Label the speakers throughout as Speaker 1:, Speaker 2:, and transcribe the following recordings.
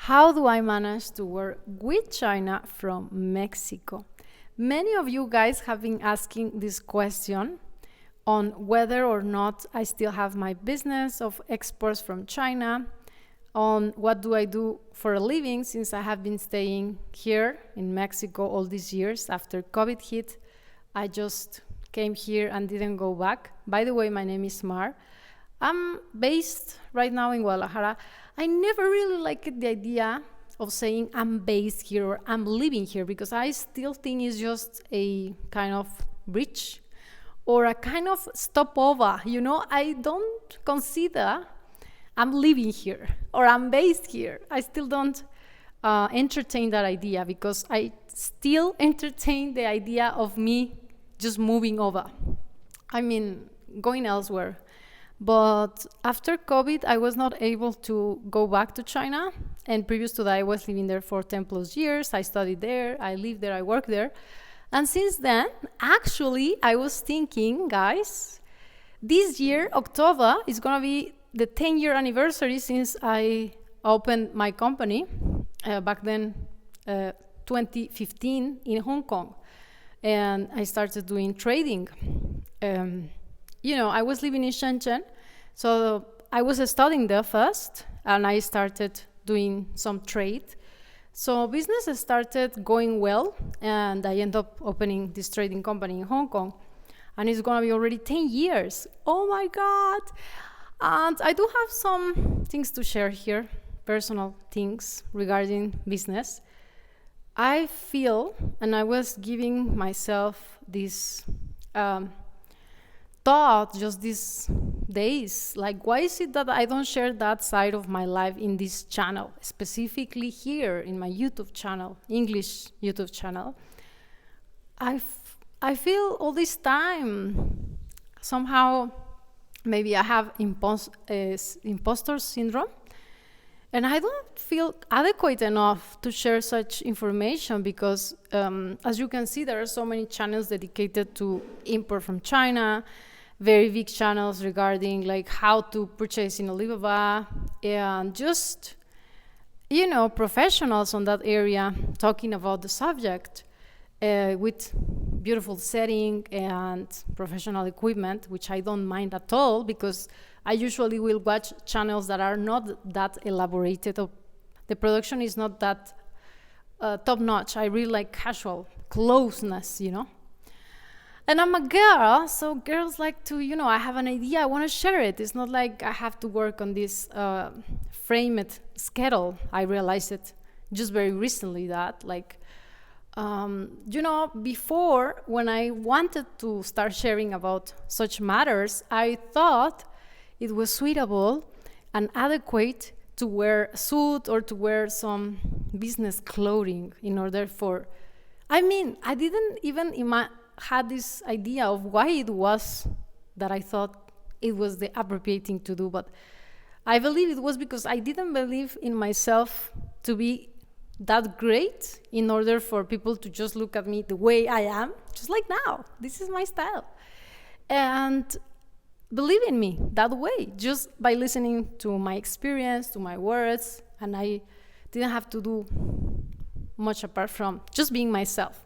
Speaker 1: How do I manage to work with China from Mexico? Many of you guys have been asking this question on whether or not I still have my business of exports from China, on what do I do for a living since I have been staying here in Mexico all these years. After COVID hit, I just came here and didn't go back. By the way, my name is Mar. I'm based right now in Guadalajara. I never really liked the idea of saying I'm based here or I'm living here because I still think it's just a kind of bridge or a kind of stopover. I don't consider I'm living here or I'm based here. I still don't entertain that idea because I still entertain the idea of me just moving over. I mean, going elsewhere. But after COVID, I was not able to go back to China. And previous to that, I was living there for 10 plus years. I studied there, I lived there, I worked there. And since then, actually, I was thinking, guys, this year, October, is going to be the 10-year anniversary since I opened my company, back then, 2015 in Hong Kong. And I started doing trading. I was living in Shenzhen, so I was studying there first, and I started doing some trade. So business started going well, and I ended up opening this trading company in Hong Kong, and it's gonna be already 10 years. Oh my God! And I do have some things to share here, personal things regarding business. I feel, and I was giving myself this thought just these days, like, why is it that I don't share that side of my life in this channel, specifically here in my YouTube channel, English YouTube channel? I feel all this time somehow maybe I have imposter syndrome, and I don't feel adequate enough to share such information because, as you can see, there are so many channels dedicated to import from China, very big channels regarding like how to purchase in Alibaba, and just, professionals on that area talking about the subject with beautiful setting and professional equipment, which I don't mind at all because I usually will watch channels that are not that elaborated. Or the production is not that top-notch. I really like casual closeness, And I'm a girl, so girls like to, I have an idea, I want to share it. It's not like I have to work on this framed schedule. I realized it just very recently that, before, when I wanted to start sharing about such matters, I thought it was suitable and adequate to wear a suit or to wear some business clothing in order for, I didn't even had this idea of why it was that I thought it was the appropriate thing to do, but I believe it was because I didn't believe in myself to be that great in order for people to just look at me the way I am, just like now. This is my style. And believe in me that way, just by listening to my experience, to my words, and I didn't have to do much apart from just being myself.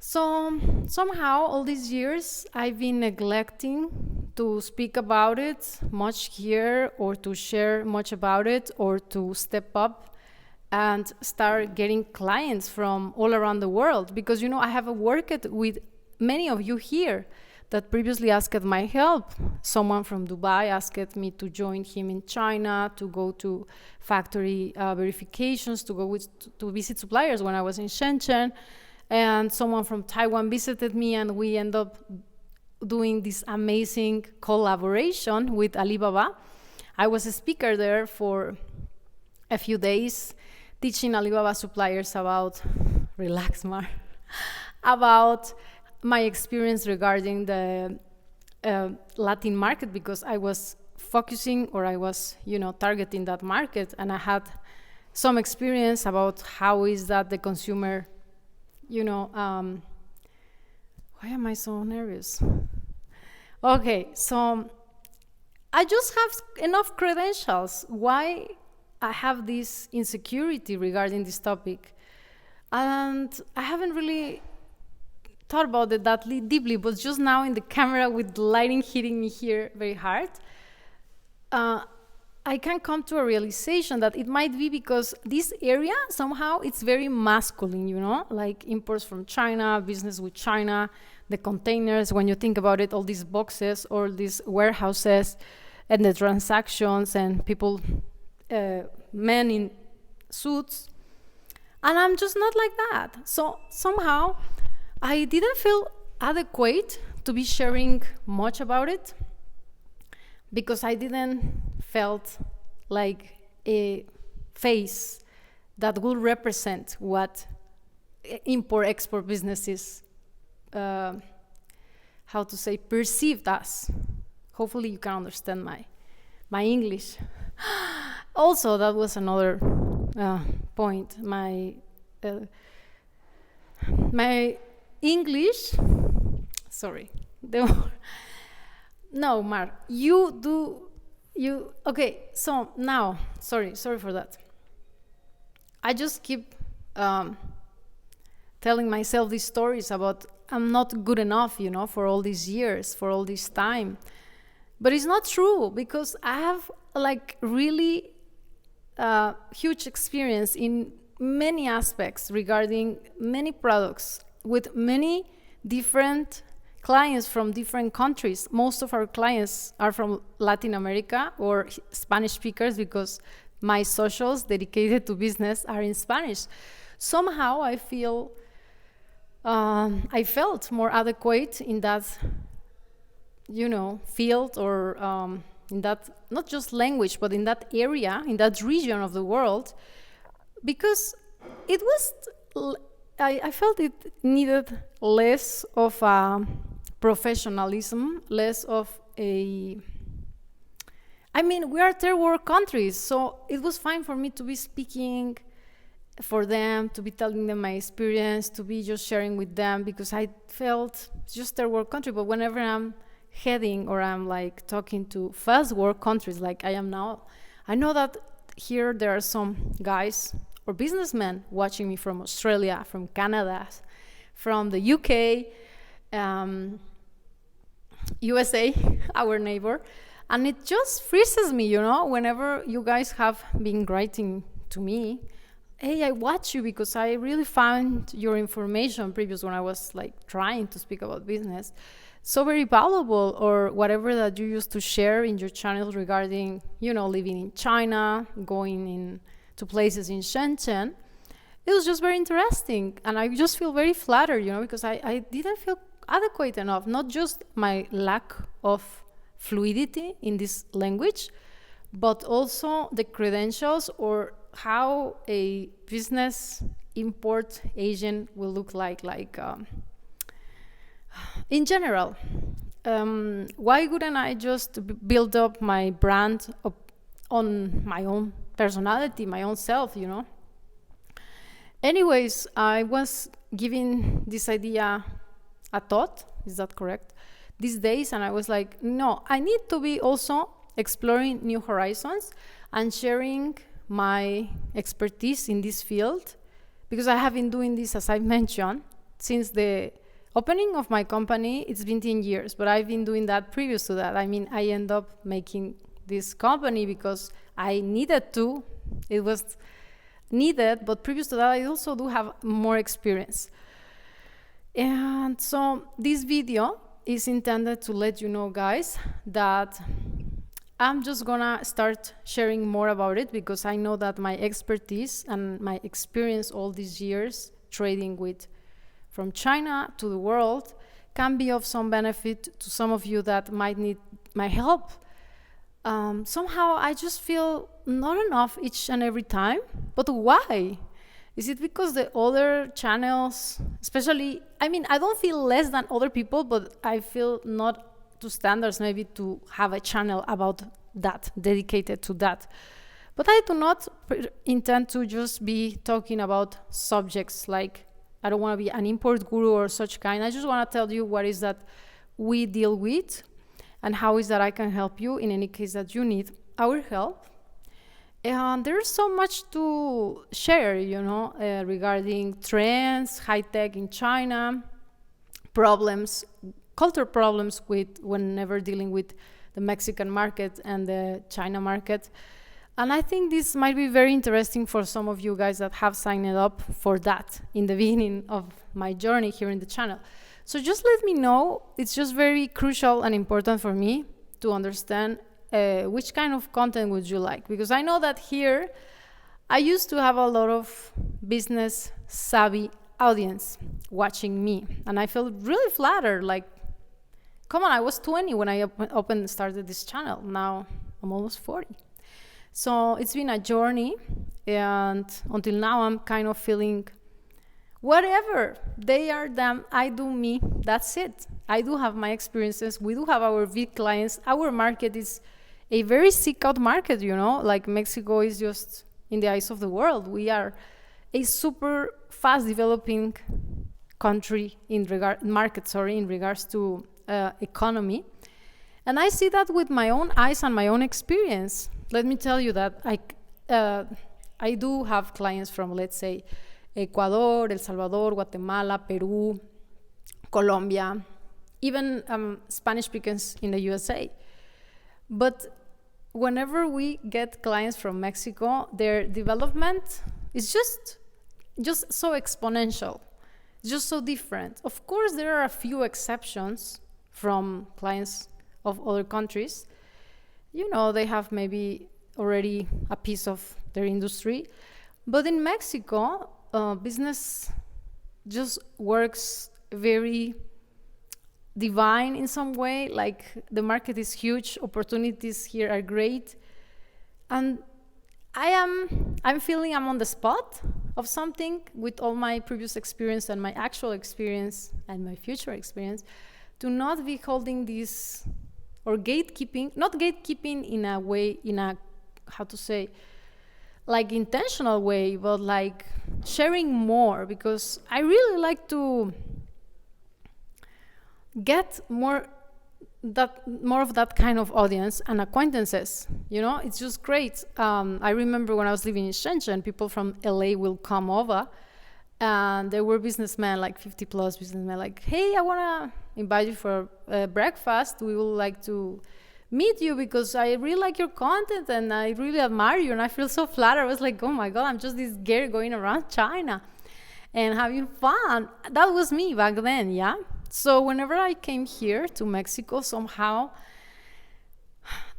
Speaker 1: So somehow all these years I've been neglecting to speak about it much here or to share much about it or to step up and start getting clients from all around the world because, I have worked with many of you here that previously asked my help. Someone from Dubai asked me to join him in China, to go to factory verifications, to visit suppliers when I was in Shenzhen. And someone from Taiwan visited me, and we ended up doing this amazing collaboration with Alibaba. I was a speaker there for a few days, teaching Alibaba suppliers about, relax, Mar, about my experience regarding the Latin market, because I was focusing, or I was, targeting that market, and I had some experience about how is that the consumer, why am I so nervous? Okay, so I just have enough credentials. Why I have this insecurity regarding this topic. And I haven't really thought about it that deeply, but just now in the camera with the lighting hitting me here very hard, I can come to a realization that it might be because this area somehow it's very masculine, you know, like imports from China, business with China, the containers, when you think about it, all these boxes, all these warehouses, and the transactions and people, men in suits. And I'm just not like that. So somehow I didn't feel adequate to be sharing much about it because I didn't felt like a face that would represent what import-export businesses, perceived as. Hopefully you can understand my English. Also, that was another point. My English, sorry. No, Mar, okay, so now, sorry for that. I just keep telling myself these stories about I'm not good enough, you know, for all these years, for all this time. But it's not true because I have like really huge experience in many aspects regarding many products with many different clients from different countries. Most of our clients are from Latin America or Spanish speakers because my socials dedicated to business are in Spanish. Somehow I felt more adequate in that, you know, field or in that, not just language, but in that area, in that region of the world, because it was, I felt it needed less of professionalism, less of we are third world countries, so it was fine for me to be speaking for them, to be telling them my experience, to be just sharing with them, because I felt it's just third world country. But whenever I'm heading or I'm like talking to first world countries like I am now, I know that here there are some guys or businessmen watching me from Australia, from Canada, from the UK, USA, our neighbor, and it just freezes me, you know, whenever you guys have been writing to me, hey, I watch you because I really found your information previous when I was like trying to speak about business so very valuable, or whatever that you used to share in your channel regarding, you know, living in China, going in to places in Shenzhen. It was just very interesting, and I just feel very flattered, you know, because I didn't feel adequate enough, not just my lack of fluidity in this language, but also the credentials or how a business import agent will look like in general. Why wouldn't I just build up my brand on my own personality, my own self, you know? Anyways, I was giving this idea a thought, is that correct, these days, and I was like, no, I need to be also exploring new horizons and sharing my expertise in this field, because I have been doing this, as I mentioned, since the opening of my company. It's been 10 years, but I've been doing that previous to that. I mean, I end up making this company because I needed to. It was needed, but previous to that, I also do have more experience. And so this video is intended to let you know, guys, that I'm just gonna start sharing more about it, because I know that my expertise and my experience all these years trading with from China to the world can be of some benefit to some of you that might need my help. Somehow I just feel not enough each and every time. But why? Is it because the other channels, especially, I mean, I don't feel less than other people, but I feel not to standards maybe to have a channel about that, dedicated to that. But I do not intend to just be talking about subjects like, I don't want to be an import guru or such kind. I just want to tell you what is that we deal with and how is that I can help you in any case that you need our help. And there's so much to share, regarding trends, high tech in China, problems, cultural problems with whenever dealing with the Mexican market and the China market. And I think this might be very interesting for some of you guys that have signed up for that in the beginning of my journey here in the channel. So just let me know. It's just very crucial and important for me to understand which kind of content would you like, because I know that here I used to have a lot of business savvy audience watching me, and I felt really flattered. Like, come on, I was 20 when I started this channel. Now I'm almost 40. So it's been a journey, and until now I'm kind of feeling whatever, they are them, I do me, that's it. I do have my experiences, we do have our big clients. Our market is a very seek out market, like Mexico is just in the eyes of the world. We are a super fast developing country in regards to economy. And I see that with my own eyes and my own experience. Let me tell you that I do have clients from, let's say, Ecuador, El Salvador, Guatemala, Peru, Colombia, even Spanish speakers in the USA. But whenever we get clients from Mexico, their development is just so exponential, just so different. Of course, there are a few exceptions from clients of other countries. They have maybe already a piece of their industry. But in Mexico, business just works very divine in some way. Like, the market is huge, opportunities here are great, and I'm feeling I'm on the spot of something with all my previous experience and my actual experience and my future experience, to not be holding this or gatekeeping, not gatekeeping in a way, how to say, like intentional way, but like sharing more, because I really like to get more of that kind of audience and acquaintances. It's just great. I remember when I was living in Shenzhen, people from LA will come over, and there were businessmen, like 50 plus businessmen, like, hey, I want to invite you for breakfast. We would like to meet you because I really like your content and I really admire you, and I feel so flattered. I was like, oh my God, I'm just this girl going around China and having fun. That was me back then, yeah? So whenever I came here to Mexico, somehow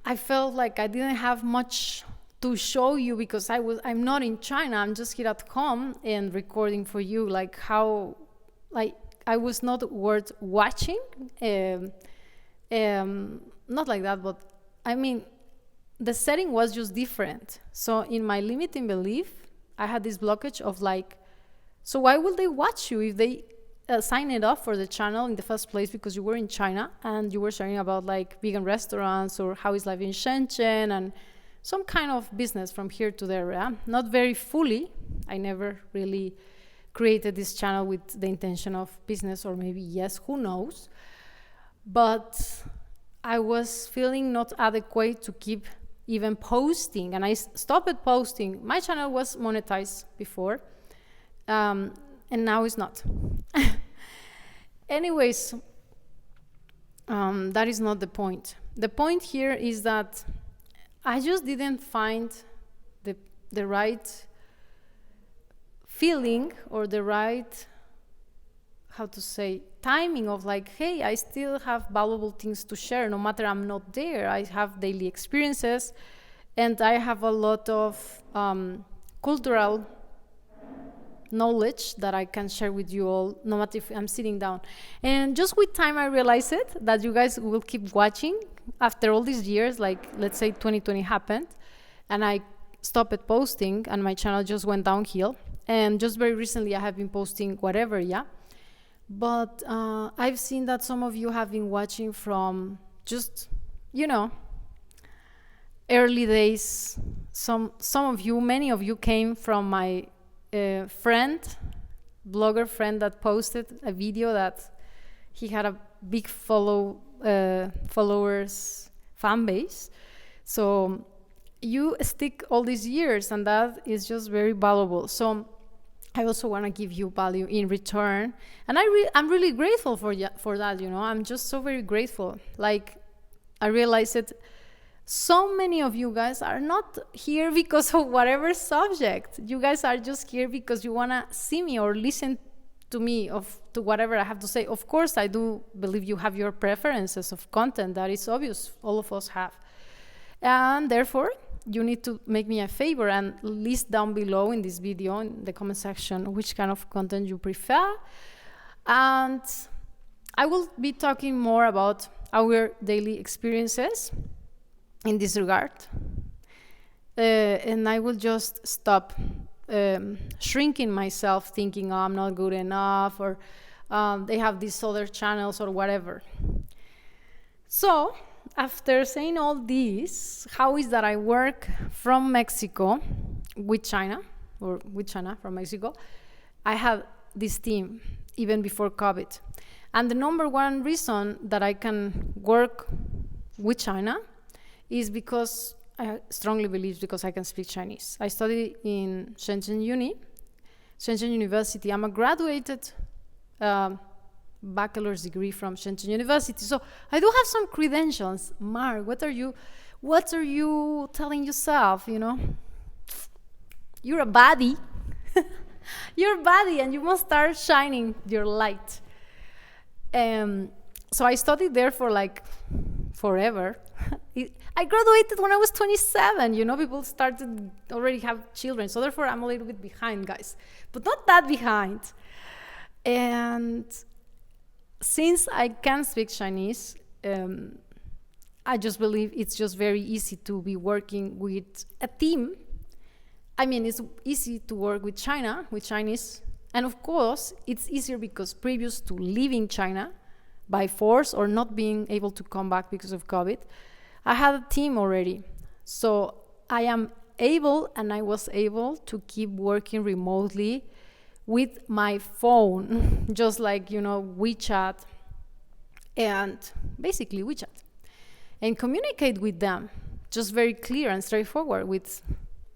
Speaker 1: I felt like I didn't have much to show you, because I'm not in China. I'm just here at home and recording for you, like how, like, I was not worth watching. Not like that, but I mean, the setting was just different. So in my limiting belief, I had this blockage of like, so why would they watch you if they sign it up for the channel in the first place because you were in China and you were sharing about like vegan restaurants or how is life in Shenzhen and some kind of business from here to there. Yeah? Not very fully. I never really created this channel with the intention of business, or maybe yes, who knows. But I was feeling not adequate to keep even posting, and I stopped posting. My channel was monetized before, and now it's not. Anyways, that is not the point. The point here is that I just didn't find the right feeling or the right, how to say, timing of like, hey, I still have valuable things to share no matter I'm not there. I have daily experiences and I have a lot of cultural knowledge that I can share with you all, no matter if I'm sitting down. And just with time I realized it, that you guys will keep watching after all these years. Like, let's say 2020 happened and I stopped posting and my channel just went downhill. And just very recently I have been posting whatever, yeah. But I've seen that some of you have been watching from just, you know, early days. Some of you, many of you came from my blogger friend that posted a video that he had a big followers fan base. So you stick all these years, and that is just very valuable. So I also want to give you value in return, and I'm really grateful for that. I'm just so very grateful. Like, I realized that so many of you guys are not here because of whatever subject. You guys are just here because you want to see me or listen to me to whatever I have to say. Of course, I do believe you have your preferences of content. That is obvious. All of us have. And therefore, you need to make me a favor and list down below in this video, in the comment section, which kind of content you prefer. And I will be talking more about our daily experiences in this regard. And I will just stop shrinking myself, thinking, oh, I'm not good enough, or they have these other channels or whatever. So after saying all this, how is that I work from Mexico with China, or with China from Mexico? I have this team even before COVID. And the number one reason that I can work with China is because I strongly believe because I can speak Chinese. I studied in Shenzhen University. I'm a graduated bachelor's degree from Shenzhen University. So I do have some credentials. Mark, what are you telling yourself, You're a baddie. You're a baddie, and you must start shining your light. So I studied there for like forever. I graduated when I was 27. People started already have children. So therefore, I'm a little bit behind, guys. But not that behind. And since I can speak Chinese, I just believe it's just very easy to be working with a team. I mean, it's easy to work with China, with Chinese. And of course, it's easier because previous to leaving China by force or not being able to come back because of COVID, I had a team already. So I am able, and I was able to keep working remotely with my phone, just like, WeChat, and basically WeChat, and communicate with them, just very clear and straightforward with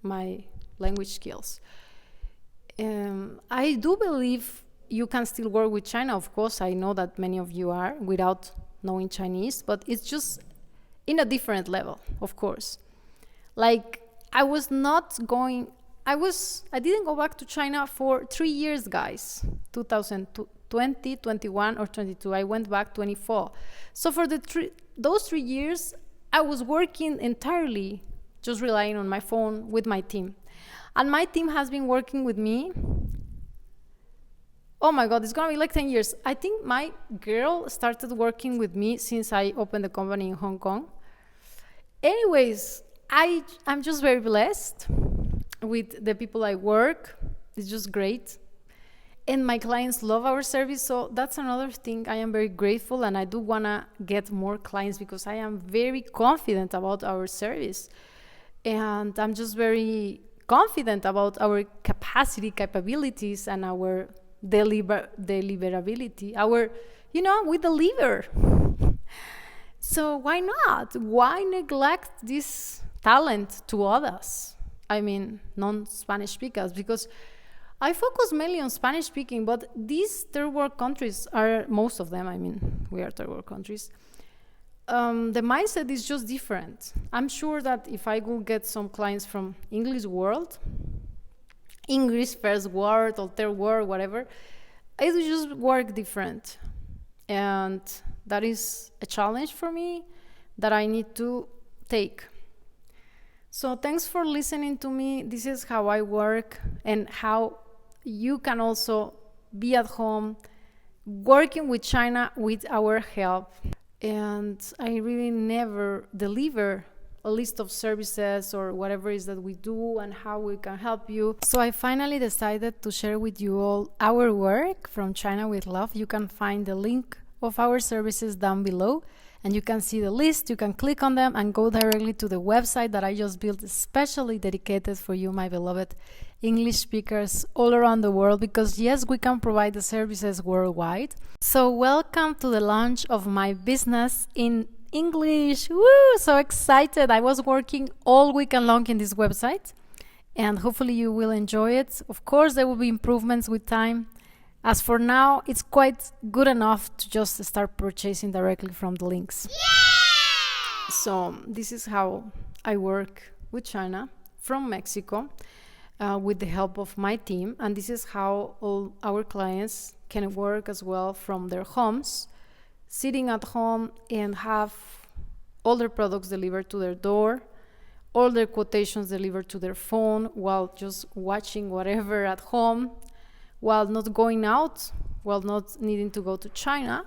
Speaker 1: my language skills. I do believe you can still work with China. Of course, I know that many of you are without knowing Chinese, but it's just in a different level, of course. Like, I didn't go back to China for 3 years, guys. 2020, 21, or 22. I went back 24. So for those 3 years, I was working entirely, just relying on my phone with my team. And my team has been working with me. Oh my God, it's gonna be like 10 years. I think my girl started working with me since I opened the company in Hong Kong. Anyways, I'm just very blessed with the people I work. It's just great. And my clients love our service. So that's another thing. I am very grateful, and I do want to get more clients because I am very confident about our service. And I'm just very confident about our capabilities, and our deliverability. We deliver. So why not? Why neglect this talent to others? I mean, non-Spanish speakers, because I focus mainly on Spanish speaking, but these third world countries are, most of them, I mean, we are third world countries. The mindset is just different. I'm sure that if I will get some clients from English world, English first world or third world, whatever, it will just work different. And that is a challenge for me that I need to take. So thanks for listening to me. This is how I work, and how you can also be at home working with China with our help. And I really never deliver a list of services or whatever it is that we do and how we can help you. So I finally decided to share with you all our work from China with Love. You can find the link of our services down below, and you can see the list. You can click on them and go directly to the website that I just built especially dedicated for you, my beloved English speakers all around the world, because yes, we can provide the services worldwide. So welcome to the launch of my business in English. Woo! So excited. I was working all weekend long in this website, and hopefully you will enjoy it. Of course, there will be improvements with time. As for now, it's quite good enough to just start purchasing directly from the links. Yeah! So this is how I work with China from Mexico with the help of my team. And this is how all our clients can work as well from their homes, sitting at home and have all their products delivered to their door, all their quotations delivered to their phone while just watching whatever at home, while not going out, while not needing to go to China,